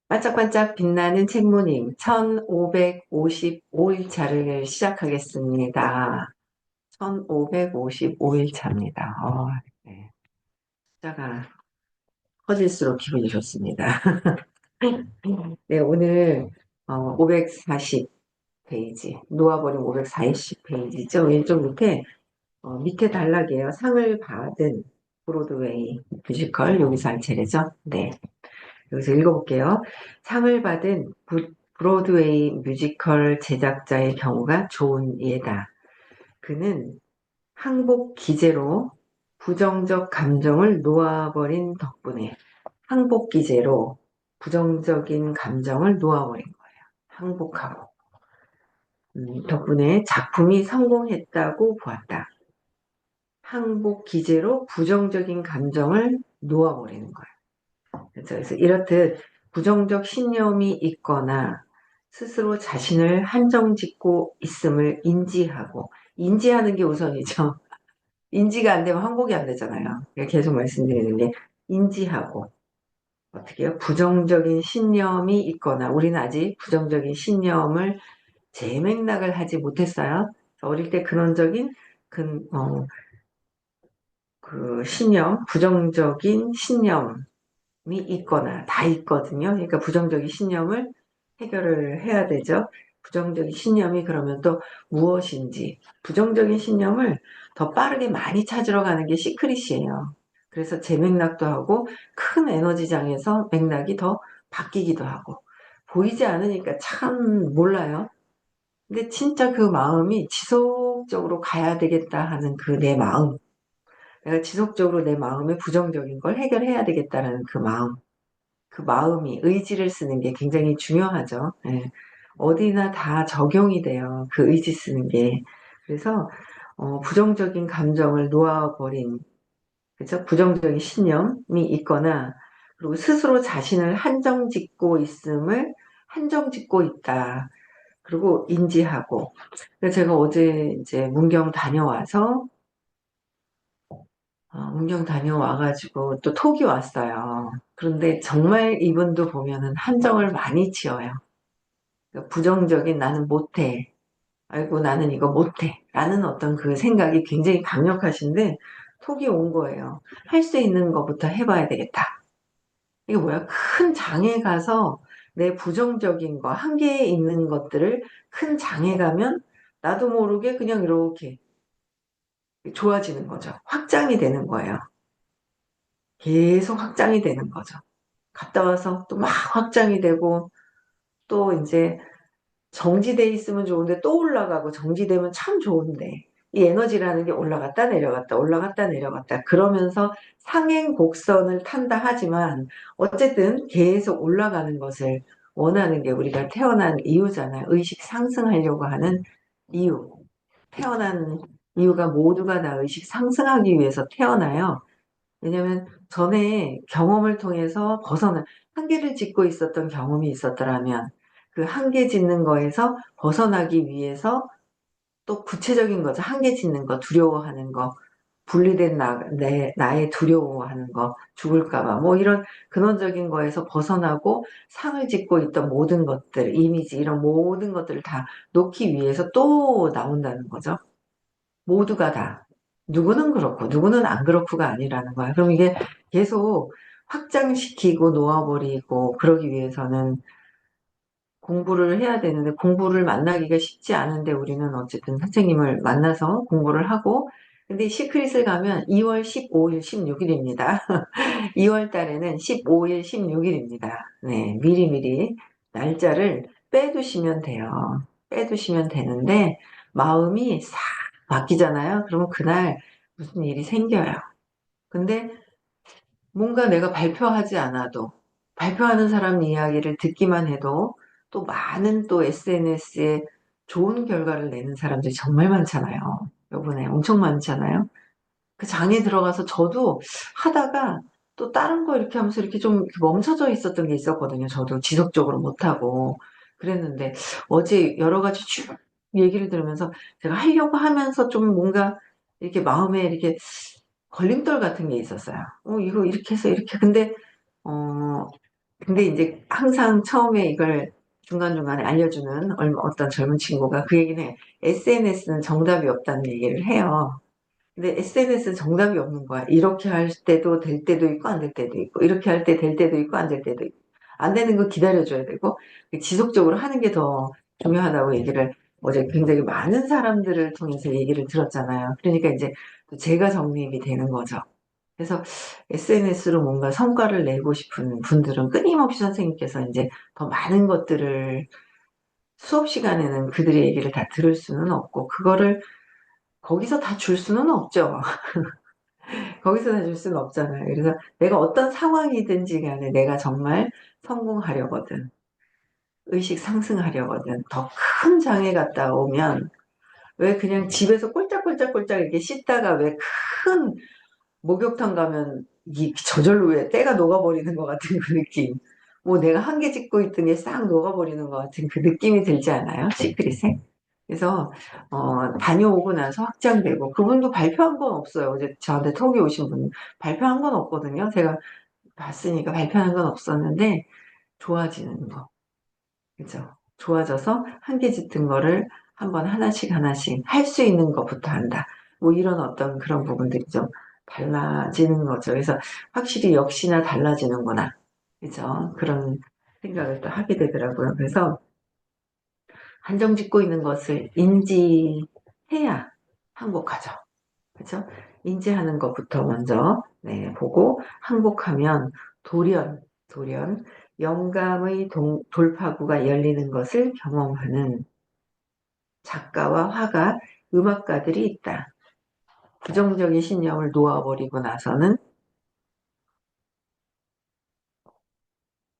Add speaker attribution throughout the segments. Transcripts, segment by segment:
Speaker 1: 반짝반짝 빛나는 책모님 1555일차를 시작하겠습니다. 1555일차입니다. 네. 숫자가 커질수록 기분이 좋습니다. 네, 오늘 540페이지, 놓아버린 540페이지죠. 왼쪽 밑에 단락이에요. 상을 받은 브로드웨이 뮤지컬, 여기서 할 차례죠. 네. 여기서 읽어볼게요. 상을 받은 브로드웨이 뮤지컬 제작자의 경우가 좋은 예다. 그는 항복 기제로 부정적 감정을 놓아버린 덕분에 항복 기제로 부정적인 감정을 놓아버린 거예요. 항복하고. 덕분에 작품이 성공했다고 보았다. 항복 기제로 부정적인 감정을 놓아버리는 거예요. 그래서 이렇듯 부정적 신념이 있거나 스스로 자신을 한정짓고 있음을 인지하는 게 우선이죠. 인지가 안 되면 항복이 안 되잖아요. 계속 말씀드리는 게 인지하고 어떻게 해요? 부정적인 신념이 있거나 우리는 아직 부정적인 신념을 재맥락을 하지 못했어요. 어릴 때 근원적인 그 신념, 부정적인 신념 있거나 다 있거든요. 그러니까 부정적인 신념을 해결을 해야 되죠. 부정적인 신념이 그러면 또 무엇인지 부정적인 신념을 더 빠르게 많이 찾으러 가는 게 시크릿이에요. 그래서 재맥락도 하고 큰 에너지장에서 맥락이 더 바뀌기도 하고 보이지 않으니까 참 몰라요. 근데 진짜 그 마음이 지속적으로 가야 되겠다 하는 그 내 마음, 내가 지속적으로 내 마음의 부정적인 걸 해결해야 되겠다는 그 마음, 그 마음이 의지를 쓰는 게 굉장히 중요하죠. 예. 어디나 다 적용이 돼요. 그 의지 쓰는 게. 그래서 부정적인 감정을 놓아버린 그죠? 부정적인 신념이 있거나 그리고 스스로 자신을 한정짓고 있다. 그리고 인지하고. 그래서 제가 어제 이제 문경 다녀와가지고 또 톡이 왔어요. 그런데 정말 이분도 보면은 한정을 많이 지어요. 그러니까 부정적인 나는 못해. 아이고, 나는 이거 못해. 라는 어떤 그 생각이 굉장히 강력하신데 톡이 온 거예요. 할 수 있는 것부터 해봐야 되겠다. 이게 뭐야? 큰 장에 가서 내 부정적인 거, 한계에 있는 것들을 큰 장에 가면 나도 모르게 그냥 이렇게 좋아지는 거죠. 확장이 되는 거예요. 계속 확장이 되는 거죠. 갔다 와서 또 막 확장이 되고 또 이제 정지돼 있으면 좋은데 또 올라가고 정지되면 참 좋은데 이 에너지라는 게 올라갔다 내려갔다 올라갔다 내려갔다 그러면서 상행 곡선을 탄다 하지만 어쨌든 계속 올라가는 것을 원하는 게 우리가 태어난 이유잖아요. 의식 상승하려고 하는 이유. 태어난 이유가 모두가 다 의식 상승하기 위해서 태어나요. 왜냐면 전에 경험을 통해서 한계를 짓고 있었던 경험이 있었더라면 그 한계 짓는 거에서 벗어나기 위해서 또 구체적인 거죠. 한계 짓는 거, 두려워하는 거, 분리된 나의 두려워하는 거, 죽을까봐, 뭐 이런 근원적인 거에서 벗어나고 상을 짓고 있던 모든 것들, 이미지, 이런 모든 것들을 다 놓기 위해서 또 나온다는 거죠. 모두가 다. 누구는 그렇고, 누구는 안 그렇고가 아니라는 거야. 그럼 이게 계속 확장시키고 놓아버리고, 그러기 위해서는 공부를 해야 되는데, 공부를 만나기가 쉽지 않은데, 우리는 어쨌든 선생님을 만나서 공부를 하고, 근데 시크릿을 가면 2월 15일, 16일입니다. 2월 달에는 15일, 16일입니다. 네, 미리미리 날짜를 빼두시면 돼요. 빼두시면 되는데, 마음이 싹 바뀌잖아요. 그러면 그날 무슨 일이 생겨요. 근데 뭔가 내가 발표하지 않아도, 발표하는 사람 이야기를 듣기만 해도 또 많은 또 SNS에 좋은 결과를 내는 사람들이 정말 많잖아요. 요번에 엄청 많잖아요. 그 장에 들어가서 저도 하다가 또 다른 거 이렇게 하면서 이렇게 좀 이렇게 멈춰져 있었던 게 있었거든요. 저도 지속적으로 못하고 그랬는데 어제 여러 가지 쭉 얘기를 들으면서 제가 하려고 하면서 좀 뭔가 이렇게 마음에 이렇게 걸림돌 같은 게 있었어요. 이거 이렇게 해서 이렇게 근데 어 근데 이제 항상 처음에 이걸 중간중간에 알려주는 어떤 젊은 친구가 그 얘기는 해. SNS는 정답이 없다는 얘기를 해요. 근데 SNS는 정답이 없는 거야. 이렇게 할 때도 될 때도 있고 안 될 때도 있고 이렇게 할 때 될 때도 있고 안 될 때도 있고 안 되는 거 기다려줘야 되고 지속적으로 하는 게 더 중요하다고 얘기를 어제 굉장히 많은 사람들을 통해서 얘기를 들었잖아요. 그러니까 이제 또 제가 정립이 되는 거죠. 그래서 SNS로 뭔가 성과를 내고 싶은 분들은 끊임없이 선생님께서 이제 더 많은 것들을 수업 시간에는 그들의 얘기를 다 들을 수는 없고 그거를 거기서 다 줄 수는 없죠. 거기서 다 줄 수는 없잖아요. 그래서 내가 어떤 상황이든지 간에 내가 정말 성공하려거든, 의식 상승하려거든, 더 큰 장애 갔다 오면 왜 그냥 집에서 꼴짝꼴짝꼴짝 이렇게 씻다가 왜 큰 목욕탕 가면 저절로 왜 때가 녹아버리는 것 같은 그 느낌. 뭐 내가 한계 짓고 있던 게 싹 녹아버리는 것 같은 그 느낌이 들지 않아요? 시크릿에? 그래서 다녀오고 나서 확장되고 그분도 발표한 건 없어요. 어제 저한테 톡이 오신 분 발표한 건 없거든요. 제가 봤으니까 발표한 건 없었는데 좋아지는 거. 그죠? 좋아져서 한계 짙은 거를 한번 하나씩 하나씩 할 수 있는 것부터 한다. 뭐 이런 어떤 그런 부분들이 좀 달라지는 거죠. 그래서 확실히 역시나 달라지는구나. 그죠? 그런 생각을 또 하게 되더라고요. 그래서 한정 짓고 있는 것을 인지해야 항복하죠. 그죠? 인지하는 것부터 먼저 네, 보고 항복하면 돌연 영감의 돌파구가 열리는 것을 경험하는 작가와 화가, 음악가들이 있다. 부정적인 신념을 놓아버리고 나서는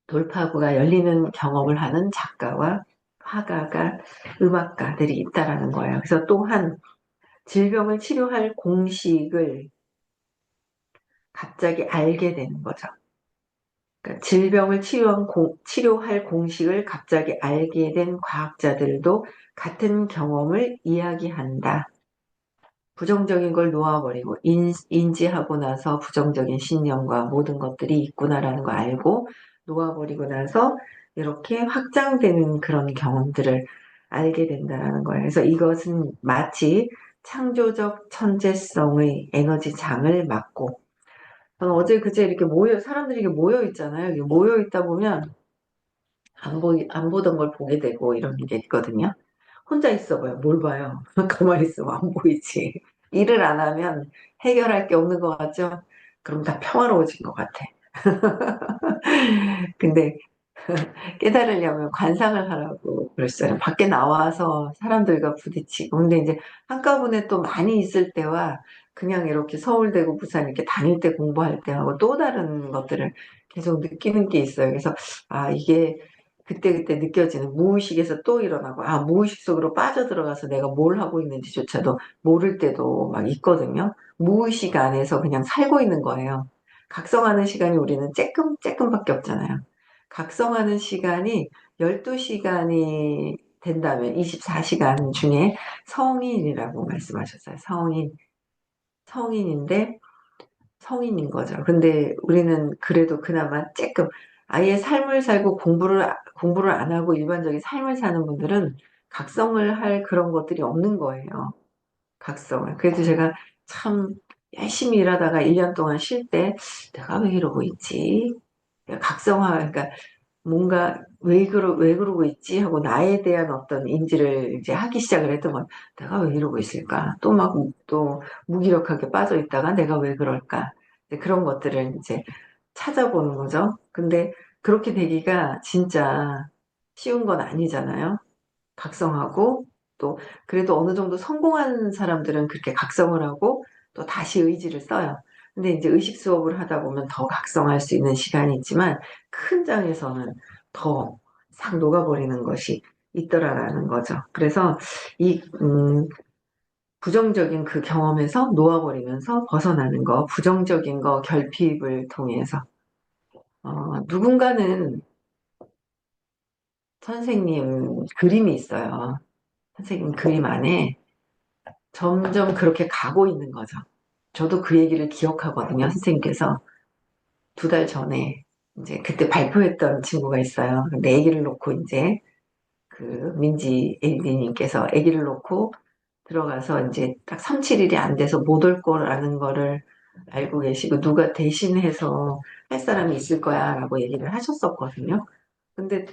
Speaker 1: 돌파구가 열리는 경험을 하는 작가와 화가가, 음악가들이 있다라는 거예요. 그래서 또한 질병을 치료할 공식을 갑자기 알게 되는 거죠. 그러니까 질병을 치료할 공식을 갑자기 알게 된 과학자들도 같은 경험을 이야기한다. 부정적인 걸 놓아버리고 인지하고 나서 부정적인 신념과 모든 것들이 있구나라는 걸 알고 놓아버리고 나서 이렇게 확장되는 그런 경험들을 알게 된다는 거예요. 그래서 이것은 마치 창조적 천재성의 에너지 장을 막고 저는 어제 그제 이렇게 사람들이 이렇게 모여 있잖아요. 이렇게 모여 있다 보면 안 보던 걸 보게 되고 이런 게 있거든요. 혼자 있어 봐요. 뭘 봐요? 가만히 있으면 안 보이지. 일을 안 하면 해결할 게 없는 것 같죠? 그럼 다 평화로워진 것 같아. 근데 깨달으려면 관상을 하라고 그랬어요. 밖에 나와서 사람들과 부딪히고. 근데 이제 한꺼번에 또 많이 있을 때와 그냥 이렇게 서울대고 부산 이렇게 다닐 때 공부할 때하고 또 다른 것들을 계속 느끼는 게 있어요. 그래서 이게 그때그때 느껴지는 무의식에서 또 일어나고 무의식 속으로 빠져들어가서 내가 뭘 하고 있는지조차도 모를 때도 막 있거든요. 무의식 안에서 그냥 살고 있는 거예요. 각성하는 시간이 우리는 쬐끔밖에 없잖아요. 각성하는 시간이 12시간이 된다면 24시간 중에 성인이라고 말씀하셨어요. 성인인데 성인인 거죠. 근데 우리는 그래도 그나마 조금 아예 삶을 살고 공부를 안 하고 일반적인 삶을 사는 분들은 각성을 할 그런 것들이 없는 거예요. 각성을. 그래도 제가 참 열심히 일하다가 1년 동안 쉴 때 내가 왜 이러고 있지? 그러니까 뭔가 왜 그러고 있지 하고 나에 대한 어떤 인지를 이제 하기 시작을 했던 건 내가 왜 이러고 있을까? 또 무기력하게 빠져 있다가 내가 왜 그럴까? 이제 그런 것들을 이제 찾아보는 거죠. 근데 그렇게 되기가 진짜 쉬운 건 아니잖아요. 각성하고 또 그래도 어느 정도 성공한 사람들은 그렇게 각성을 하고 또 다시 의지를 써요. 근데 이제 의식 수업을 하다 보면 더 각성할 수 있는 시간이 있지만 큰 장에서는 더 싹 녹아버리는 것이 있더라라는 거죠. 그래서 이 부정적인 그 경험에서 놓아버리면서 벗어나는 거, 부정적인 거 결핍을 통해서 누군가는 선생님 그림이 있어요. 선생님 그림 안에 점점 그렇게 가고 있는 거죠. 저도 그 얘기를 기억하거든요. 선생님께서 2달 전에. 이제 그때 발표했던 친구가 있어요. 근데 아기를 놓고 이제 그 민지 AD님께서 아기를 놓고 들어가서 이제 딱 3, 7일이 안 돼서 못 올 거라는 거를 알고 계시고 누가 대신해서 할 사람이 있을 거야라고 얘기를 하셨었거든요. 근데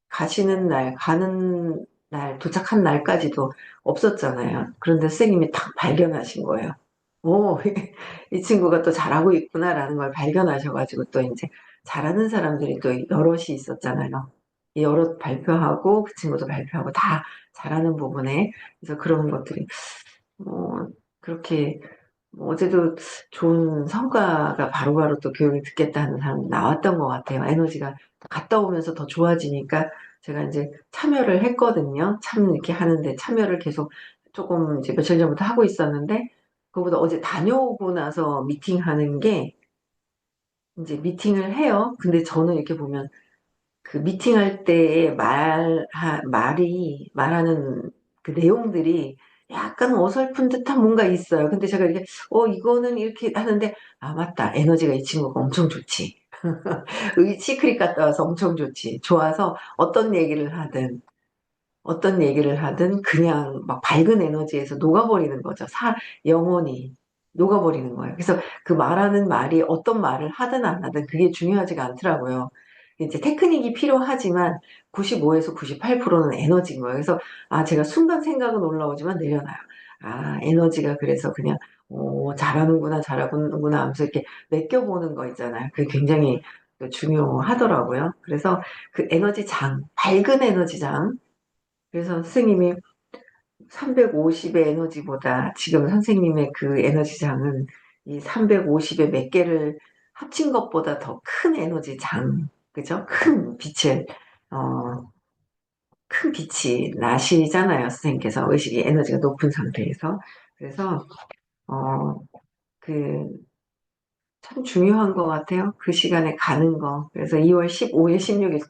Speaker 1: 가시는 날, 가는 날, 도착한 날까지도 없었잖아요. 그런데 선생님이 딱 발견하신 거예요. 오, 이 친구가 또 잘하고 있구나라는 걸 발견하셔가지고 또 이제 잘하는 사람들이 또 여럿이 있었잖아요. 이 여럿 발표하고 그 친구도 발표하고 다 잘하는 부분에 그래서 그런 것들이 뭐 그렇게 뭐 어제도 좋은 성과가 바로바로 또 교육을 듣겠다 하는 사람 나왔던 것 같아요. 에너지가 갔다 오면서 더 좋아지니까 제가 이제 참여를 했거든요. 참 이렇게 하는데 참여를 계속 조금 이제 며칠 전부터 하고 있었는데 그거보다 어제 다녀오고 나서 미팅하는 게 이제 미팅을 해요. 근데 저는 이렇게 보면 그 미팅할 때의 말하는 그 내용들이 약간 어설픈 듯한 뭔가 있어요. 근데 제가 이렇게, 이거는 이렇게 하는데, 아, 맞다. 에너지가 이 친구가 엄청 좋지. 시크릿 갔다 와서 엄청 좋지. 좋아서 어떤 얘기를 하든 그냥 막 밝은 에너지에서 녹아버리는 거죠. 영혼이 녹아버리는 거예요. 그래서 그 말하는 말이 어떤 말을 하든 안 하든 그게 중요하지가 않더라고요. 이제 테크닉이 필요하지만 95에서 98%는 에너지인 거예요. 그래서 제가 순간 생각은 올라오지만 내려놔요. 에너지가 그래서 그냥 잘하는구나 잘하는구나 하면서 이렇게 맡겨보는 거 있잖아요. 그게 굉장히 또 중요하더라고요. 그래서 그 에너지 밝은 에너지 그래서 선생님이 350의 에너지보다 지금 선생님의 그 에너지장은 이 350의 몇 개를 합친 것보다 더 큰 에너지장, 그죠? 어, 큰 빛이 나시잖아요, 선생님께서. 의식이 에너지가 높은 상태에서. 그래서, 어, 그, 참 중요한 것 같아요. 그 시간에 가는 거. 그래서 2월 15일, 16일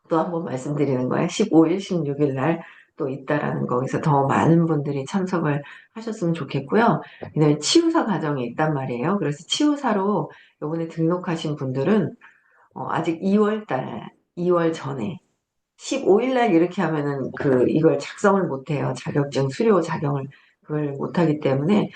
Speaker 1: 또 한 번 말씀드리는 거예요. 15일, 16일 날 또 있다라는 거기서 더 많은 분들이 참석을 하셨으면 좋겠고요. 그다음에 치유사 과정이 있단 말이에요. 그래서 치유사로 요번에 등록하신 분들은 아직 2월 전에 15일 날 이렇게 하면은 이걸 작성을 못 해요. 자격증 수료 자격을 그걸 못 하기 때문에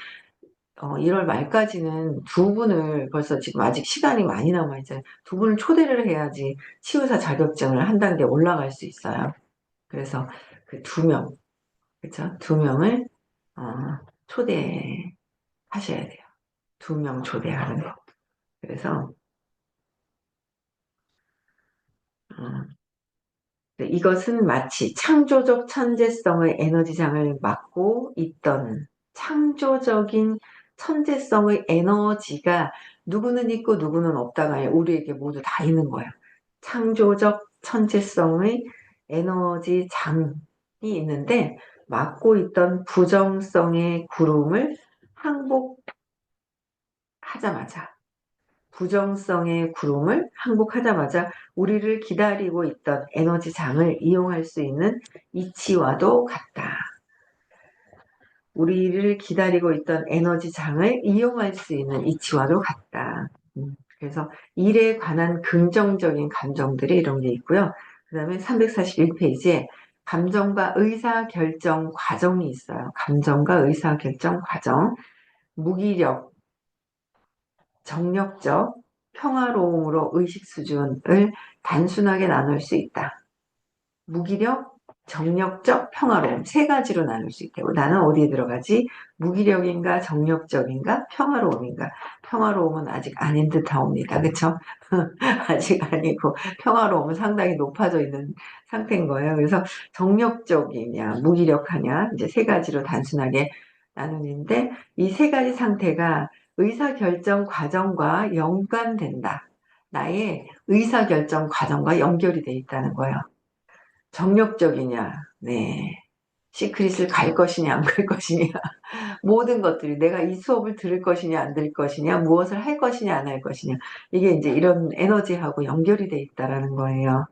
Speaker 1: 1월 말까지는 두 분을 벌써 지금 아직 시간이 많이 남아 있잖아요. 두 분을 초대를 해야지 치유사 자격증을 한 단계 올라갈 수 있어요. 그래서 그 두 명, 그쵸? 두 명을 어, 초대하셔야 돼요. 두 명 초대하는 거. 그래서 어, 이것은 마치 창조적 천재성의 에너지장을 맡고 있던 창조적인 천재성의 에너지가 누구는 있고 누구는 없다가 아니라 우리에게 모두 다 있는 거예요. 창조적 천재성의 에너지장이 있는데 맡고 있던 부정성의 구름을 항복하자마자 부정성의 구름을 항복하자마자 우리를 기다리고 있던 에너지장을 이용할 수 있는 이치와도 같다. 우리를 기다리고 있던 에너지장을 이용할 수 있는 이치와도 같다. 그래서 일에 관한 긍정적인 감정들이 이런 게 있고요. 그 다음에 341페이지에 감정과 의사결정 과정이 있어요. 감정과 의사결정 과정. 무기력, 정력적 평화로움으로 의식 수준을 단순하게 나눌 수 있다. 무기력, 정력적 평화로움 세 가지로 나눌 수 있다고. 나는 어디에 들어가지? 무기력인가, 정력적인가, 평화로움인가? 평화로움은 아직 아닌 듯하옵니다. 그쵸? 아직 아니고 평화로움은 상당히 높아져 있는 상태인 거예요. 그래서 정력적이냐, 무기력하냐 이제 세 가지로 단순하게 나누는데 이 세 가지 상태가 의사결정 과정과 연관된다. 나의 의사결정 과정과 연결이 돼 있다는 거예요. 정력적이냐, 네. 시크릿을 갈 것이냐, 안 갈 것이냐. 모든 것들이 내가 이 수업을 들을 것이냐, 안 들을 것이냐, 무엇을 할 것이냐, 안 할 것이냐. 이게 이제 이런 에너지하고 연결이 돼 있다라는 거예요.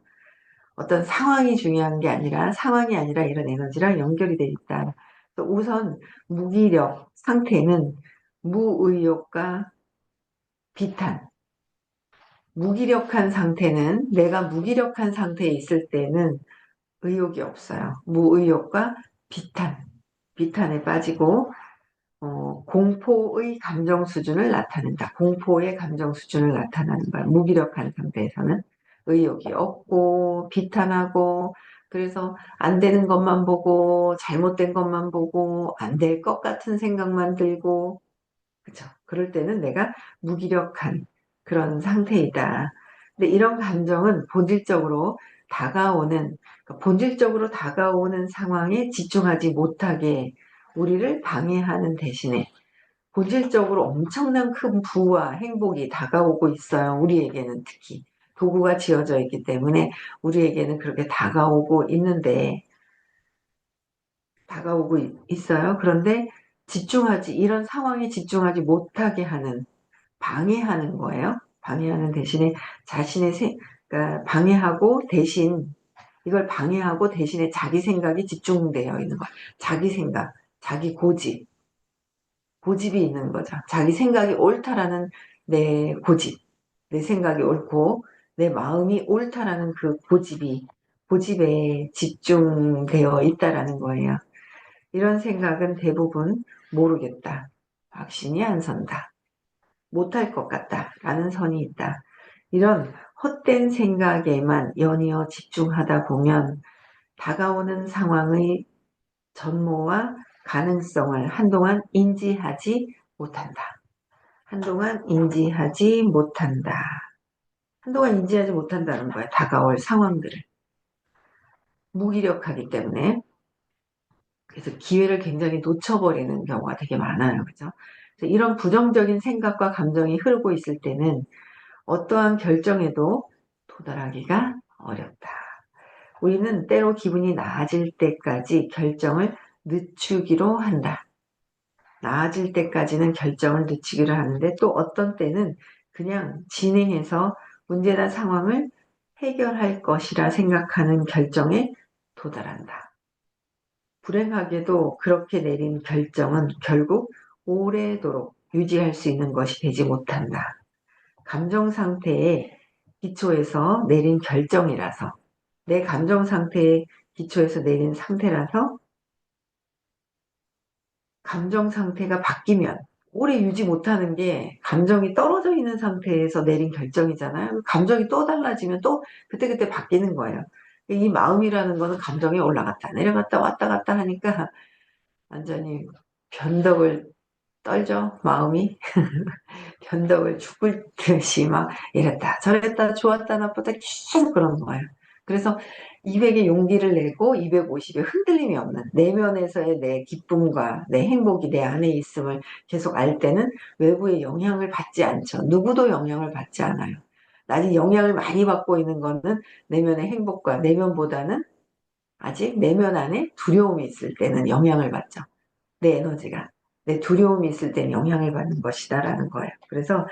Speaker 1: 어떤 상황이 아니라 이런 에너지랑 연결이 돼 있다. 우선 무기력 상태는 무의욕과 비탄, 무기력한 상태는, 내가 무기력한 상태에 있을 때는 의욕이 없어요. 무의욕과 비탄에 빠지고 공포의 감정 수준을 나타낸다. 공포의 감정 수준을 나타내는 거야. 무기력한 상태에서는 의욕이 없고 비탄하고, 그래서 안 되는 것만 보고 잘못된 것만 보고 안 될 것 같은 생각만 들고, 그쵸? 그럴 때는 내가 무기력한 그런 상태이다. 근데 이런 감정은 본질적으로 다가오는 상황에 집중하지 못하게 우리를 방해하는 대신에 본질적으로 엄청난 큰 부와 행복이 다가오고 있어요. 우리에게는 특히. 도구가 지어져 있기 때문에 우리에게는 그렇게 다가오고 있어요. 그런데 이런 상황에 집중하지 못하게 방해하는 거예요. 방해하는 대신에 그러니까 이걸 방해하고 대신에 자기 생각이 집중되어 있는 거예요. 자기 생각, 자기 고집이 있는 거죠. 자기 생각이 옳다라는 내 고집, 내 생각이 옳고 내 마음이 옳다라는 그 고집에 집중되어 있다라는 거예요. 이런 생각은 대부분 모르겠다, 확신이 안 선다, 못할 것 같다 라는 선이 있다. 이런 헛된 생각에만 연이어 집중하다 보면 다가오는 상황의 전모와 가능성을 못한다. 한동안 인지하지 못한다는 거야. 다가올 상황들을. 무기력하기 때문에. 그래서 기회를 굉장히 놓쳐버리는 경우가 되게 많아요. 그죠? 그래서 이런 부정적인 생각과 감정이 흐르고 있을 때는 어떠한 결정에도 도달하기가 어렵다. 우리는 때로 기분이 나아질 때까지 결정을 늦추기로 한다. 나아질 때까지는 결정을 늦추기로 하는데, 또 어떤 때는 그냥 진행해서 문제나 상황을 해결할 것이라 생각하는 결정에 도달한다. 불행하게도 그렇게 내린 결정은 결국 오래도록 유지할 수 있는 것이 되지 못한다. 감정 상태에 기초해서 내린 결정이라서, 내 감정 상태에 기초해서 내린 상태라서, 감정 상태가 바뀌면 오래 유지 못하는 게 감정이 떨어져 있는 상태에서 내린 결정이잖아요. 감정이 또 달라지면 또 그때그때 바뀌는 거예요. 이 마음이라는 거는 감정이 올라갔다 내려갔다 왔다 갔다 하니까 완전히 변덕을 떨죠, 마음이. 변덕을 죽을 듯이 막 이랬다 저랬다 좋았다 나쁘다 계속 그러는 거예요. 그래서 200의 용기를 내고 250의 흔들림이 없는 내면에서의 내 기쁨과 내 행복이 내 안에 있음을 계속 알 때는 외부의 영향을 받지 않죠. 누구도 영향을 받지 않아요. 아직 영향을 많이 받고 있는 거는 내면의 행복과, 내면보다는 아직 내면 안에 두려움이 있을 때는 영향을 받죠. 내 에너지가. 내 두려움이 있을 땐 영향을 받는 것이다라는 거예요. 그래서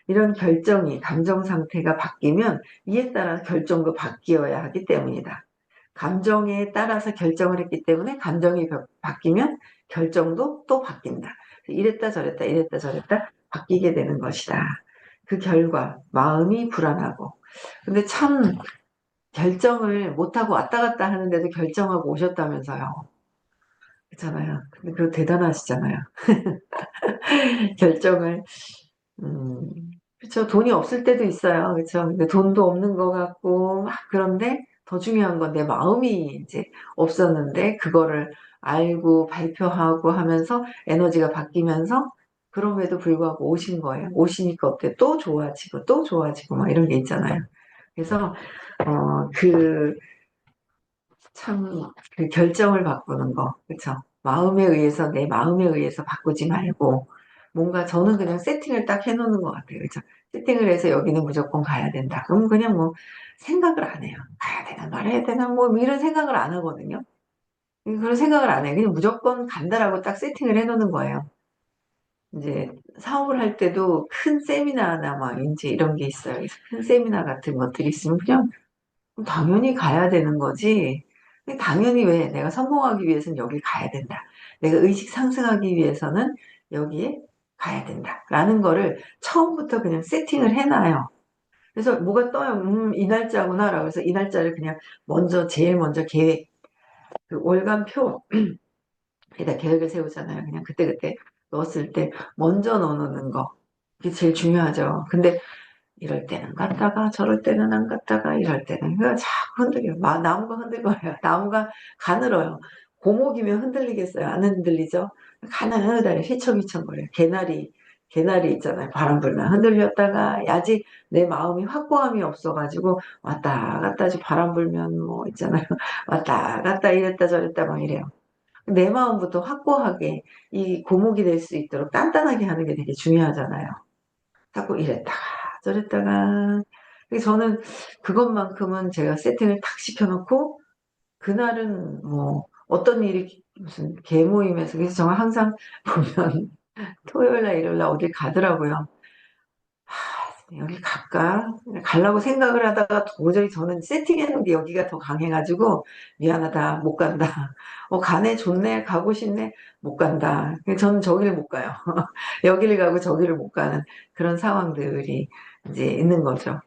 Speaker 1: 이런 감정 상태가 바뀌면 이에 따라 결정도 바뀌어야 하기 때문이다. 감정에 따라서 결정을 했기 때문에 감정이 바뀌면 결정도 또 바뀐다. 이랬다 저랬다 바뀌게 되는 것이다. 그 결과 마음이 불안하고, 근데 참 결정을 못하고 왔다 갔다 하는데도 결정하고 오셨다면서요. 그렇잖아요. 근데 그거 대단하시잖아요. 결정을. 음, 그쵸. 돈이 없을 때도 있어요. 그쵸. 근데 돈도 없는 것 같고, 막 그런데 더 중요한 건 내 마음이 이제 없었는데, 그거를 알고 발표하고 하면서 에너지가 바뀌면서, 그럼에도 불구하고 오신 거예요. 오시니까 어때? 또 좋아지고, 또 좋아지고, 막 이런 게 있잖아요. 그래서, 참, 그 결정을 바꾸는 거. 그쵸. 내 마음에 의해서 바꾸지 말고, 뭔가 저는 그냥 세팅을 딱 해놓는 것 같아요. 그쵸. 세팅을 해서 여기는 무조건 가야 된다. 그럼 그냥 뭐, 생각을 안 해요. 가야 되나 말아야 되나 뭐, 이런 생각을 안 하거든요. 그런 생각을 안 해요. 그냥 무조건 간다라고 딱 세팅을 해놓는 거예요. 이제 사업을 할 때도 큰 세미나나 막 이제 이런 게 있어요. 큰 세미나 같은 것들이 있으면 그냥 당연히 가야 되는 거지. 당연히 왜 내가 성공하기 위해서는 여기 가야 된다. 내가 의식 상승하기 위해서는 여기에 가야 된다. 라는 거를 처음부터 그냥 세팅을 해놔요. 그래서 뭐가 떠요. 이 날짜구나라고 해서 이 날짜를 그냥 제일 먼저 그 월간표, 에다 계획을 세우잖아요. 그냥 그때그때 넣었을 때 먼저 넣어놓는 거. 그게 제일 중요하죠. 근데 이럴 때는 갔다가 저럴 때는 안 갔다가 이럴 때는 그가 자꾸 흔들려요. 나무가 흔들거려요. 나무가 가늘어요. 고목이면 흔들리겠어요? 안 흔들리죠? 가늘하게 휘청휘청거려요. 개나리 있잖아요. 바람 불면 흔들렸다가 야지 내 마음이 확고함이 없어가지고 왔다 갔다 바람 불면 뭐 있잖아요. 왔다 갔다 이랬다 저랬다 막 이래요. 내 마음부터 확고하게 이 고목이 될 수 있도록 단단하게 하는 게 되게 중요하잖아요. 자꾸 이랬다가 저랬다가. 그래서 저는 그것만큼은 제가 세팅을 탁 시켜놓고 그날은 뭐 어떤 일이 무슨 개모임에서 그래서 정말 항상 보면 토요일날 일요일날 어딜 가더라고요. 여기 갈까? 가려고 생각을 하다가 도저히 저는 세팅해놓은 게 여기가 더 강해가지고 미안하다 못 간다. 가네 좋네 가고 싶네 못 간다. 저는 저기를 못 가요. 여기를 가고 저기를 못 가는 그런 상황들이 이제 있는 거죠.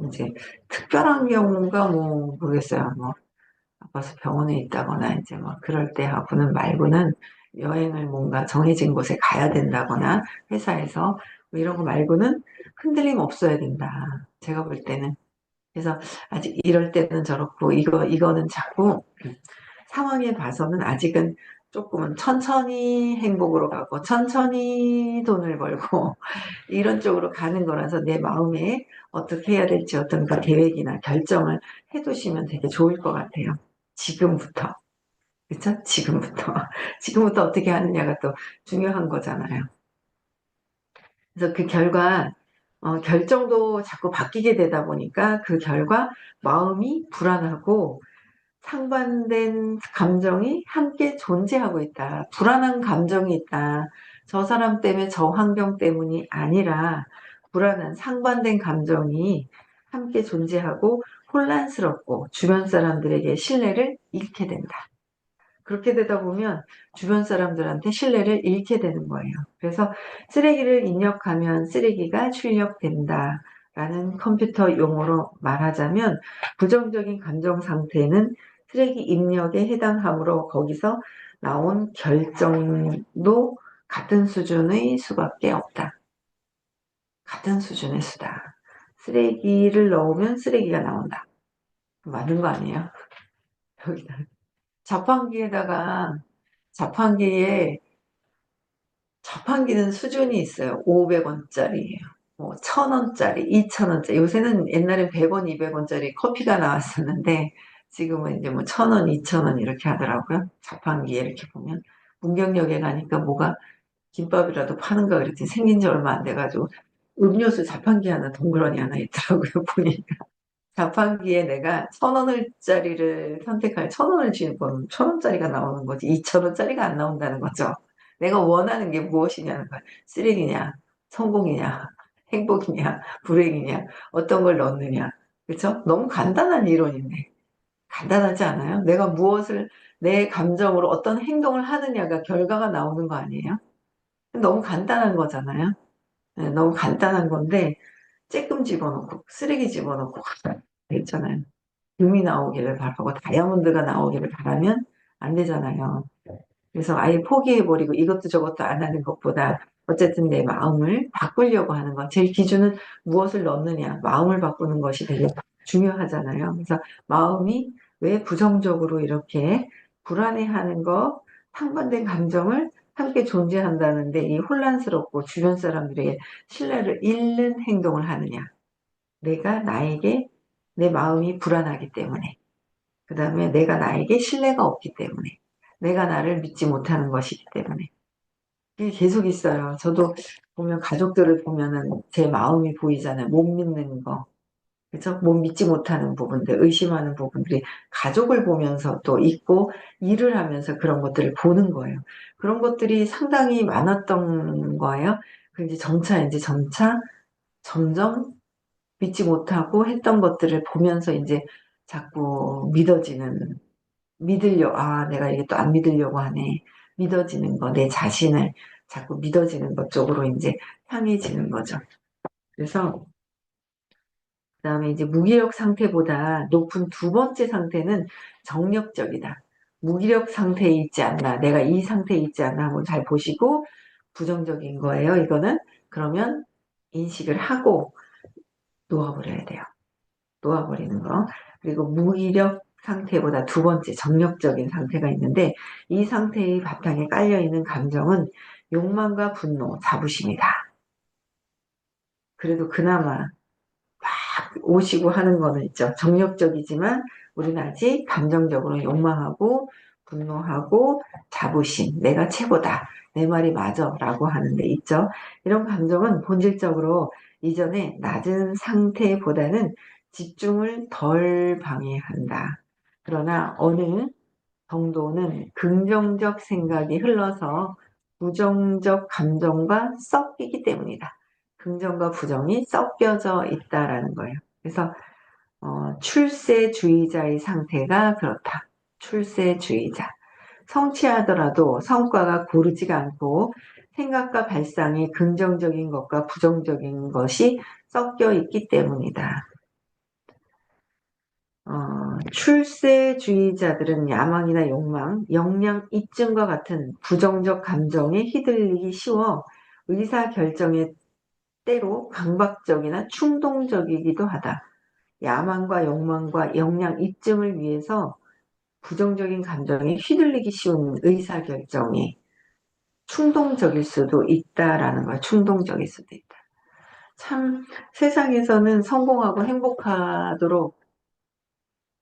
Speaker 1: 이제 특별한 경우가 뭐 모르겠어요. 뭐 아파서 병원에 있다거나 이제 뭐 그럴 때 하고는 말고는 여행을 뭔가 정해진 곳에 가야 된다거나 회사에서 뭐 이런 거 말고는 흔들림 없어야 된다. 제가 볼 때는. 그래서 아직 이럴 때는 저렇고 이거는 자꾸 상황에 봐서는 아직은 조금은 천천히 행복으로 가고 천천히 돈을 벌고 이런 쪽으로 가는 거라서 내 마음에 어떻게 해야 될지 어떤 그 계획이나 결정을 해두시면 되게 좋을 것 같아요. 지금부터. 그쵸? 지금부터. 지금부터 어떻게 하느냐가 또 중요한 거잖아요. 그래서 그 결과, 결정도 자꾸 바뀌게 되다 보니까 그 결과 마음이 불안하고 상반된 감정이 함께 존재하고 있다. 불안한 감정이 있다. 저 사람 때문에 저 환경 때문이 아니라 불안한 상반된 감정이 함께 존재하고 혼란스럽고 주변 사람들에게 신뢰를 잃게 된다. 그렇게 되다 보면 주변 사람들한테 신뢰를 잃게 되는 거예요. 그래서 쓰레기를 입력하면 쓰레기가 출력된다. 라는 컴퓨터 용어로 말하자면 부정적인 감정 상태는 쓰레기 입력에 해당하므로 거기서 나온 결정도 같은 수준의 수밖에 없다. 같은 수준의 수다. 쓰레기를 넣으면 쓰레기가 나온다. 맞는 거 아니에요? 여기다. 자판기에다가 자판기에 자판기는 수준이 있어요. 500원짜리, 뭐 1000원짜리, 2000원짜리. 요새는 옛날엔 100원, 200원짜리 커피가 나왔었는데 지금은 이제 뭐 1000원, 2000원 이렇게 하더라고요. 자판기에 이렇게 보면 문경역에 가니까 뭐가 김밥이라도 파는가 그랬더니 생긴 지 얼마 안 돼가지고 음료수 자판기 하나 동그라미 하나 있더라고요. 보니까. 자판기에 내가 1000원짜리를 선택할 1000원을 주면 1000원짜리가 나오는 거지 2000원짜리가 안 나온다는 거죠. 내가 원하는 게 무엇이냐는 거야. 쓰레기냐, 성공이냐, 행복이냐, 불행이냐, 어떤 걸 넣느냐. 그렇죠? 너무 간단한 이론인데 간단하지 않아요? 내가 무엇을 내 감정으로 어떤 행동을 하느냐가 결과가 나오는 거 아니에요? 너무 간단한 거잖아요. 네, 너무 간단한 건데 쬐끔 집어넣고 쓰레기 집어넣고 있잖아요. 금이 나오기를 바라고 다이아몬드가 나오기를 바라면 안 되잖아요. 그래서 아예 포기해버리고 이것도 저것도 안 하는 것보다 어쨌든 내 마음을 바꾸려고 하는 것. 제일 기준은 무엇을 넣느냐. 마음을 바꾸는 것이 되게 중요하잖아요. 그래서 마음이 왜 부정적으로 이렇게 불안해하는 것, 상반된 감정을 함께 존재한다는데 이 혼란스럽고 주변 사람들에게 신뢰를 잃는 행동을 하느냐. 내가 나에게 내 마음이 불안하기 때문에. 그 다음에 내가 나에게 신뢰가 없기 때문에. 내가 나를 믿지 못하는 것이기 때문에. 이게 계속 있어요. 저도 보면 가족들을 보면은 제 마음이 보이잖아요. 못 믿는 거. 그죠? 못 믿지 못하는 부분들, 의심하는 부분들이 가족을 보면서 또 있고 일을 하면서 그런 것들을 보는 거예요. 그런 것들이 상당히 많았던 거예요. 그 이제 점차 점점 믿지 못하고 했던 것들을 보면서 이제 자꾸 내가 이게 또 안 믿으려고 하네. 믿어지는 거, 내 자신을 자꾸 믿어지는 것 쪽으로 이제 향해지는 거죠. 그래서 그다음에 이제 무기력 상태보다 높은 두 번째 상태는 정력적이다. 무기력 상태에 있지 않나, 내가 이 상태에 있지 않나 한번 잘 보시고 부정적인 거예요. 이거는 그러면 인식을 하고 놓아버려야 돼요. 놓아버리는 거. 그리고 무기력 상태보다 두 번째 정력적인 상태가 있는데 이 상태의 바탕에 깔려있는 감정은 욕망과 분노, 자부심이다. 그래도 그나마 오시고 하는 거는 있죠. 정력적이지만 우리는 아직 감정적으로 욕망하고 분노하고 자부심, 내가 최고다, 내 말이 맞아 라고 하는데 있죠. 이런 감정은 본질적으로 이전의 낮은 상태보다는 집중을 덜 방해한다. 그러나 어느 정도는 긍정적 생각이 흘러서 부정적 감정과 섞이기 때문이다. 긍정과 부정이 섞여져 있다라는 거예요. 그래서 출세주의자의 상태가 그렇다. 출세주의자. 성취하더라도 성과가 고르지가 않고 생각과 발상이 긍정적인 것과 부정적인 것이 섞여 있기 때문이다. 출세주의자들은 야망이나 욕망, 역량 입증과 같은 부정적 감정에 휘둘리기 쉬워 의사결정에 때로 강박적이나 충동적이기도 하다. 야망과 욕망과 역량 입증을 위해서 부정적인 감정에 휘둘리기 쉬운 의사결정이 충동적일 수도 있다라는 거야. 충동적일 수도 있다. 참 세상에서는 성공하고 행복하도록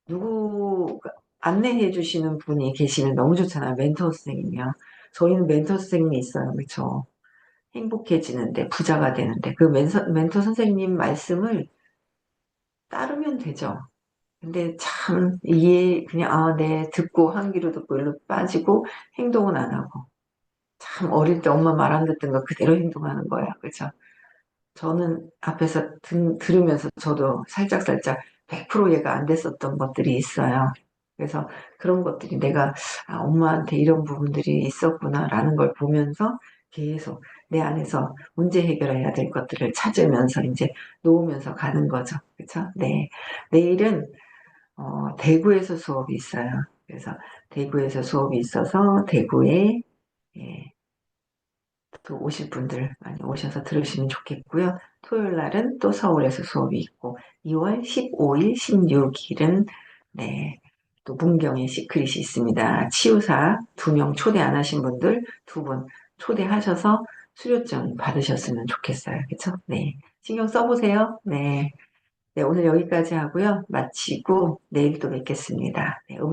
Speaker 1: 누구 안내해 주시는 분이 계시면 너무 좋잖아요. 멘토 선생님이요. 저희는 멘토 선생님이 있어요. 그렇죠? 행복해지는데 부자가 되는데 그 멘토 선생님 말씀을 따르면 되죠. 근데 참 이해 그냥 네 듣고 한 귀로 듣고 일로 빠지고 행동은 안 하고 참 어릴 때 엄마 말 안 듣던 거 그대로 행동하는 거야. 그렇죠? 저는 앞에서 들으면서 저도 살짝살짝 100% 얘가 안 됐었던 것들이 있어요. 그래서 그런 것들이 내가 엄마한테 이런 부분들이 있었구나라는 걸 보면서 계속 내 안에서 문제 해결해야 될 것들을 찾으면서 이제 놓으면서 가는 거죠. 그렇죠? 네. 내일은 대구에서 수업이 있어요. 그래서 대구에서 수업이 있어서 대구에 예, 또 오실 분들 많이 오셔서 들으시면 좋겠고요. 토요일 날은 또 서울에서 수업이 있고 2월 15일, 16일은 네, 또 문경에 시크릿이 있습니다. 치유사 2명 초대 안 하신 분들 2분 초대하셔서 수료증 받으셨으면 좋겠어요. 그렇죠? 네. 신경 써보세요. 네. 네, 오늘 여기까지 하고요. 마치고 내일 또 뵙겠습니다. 네,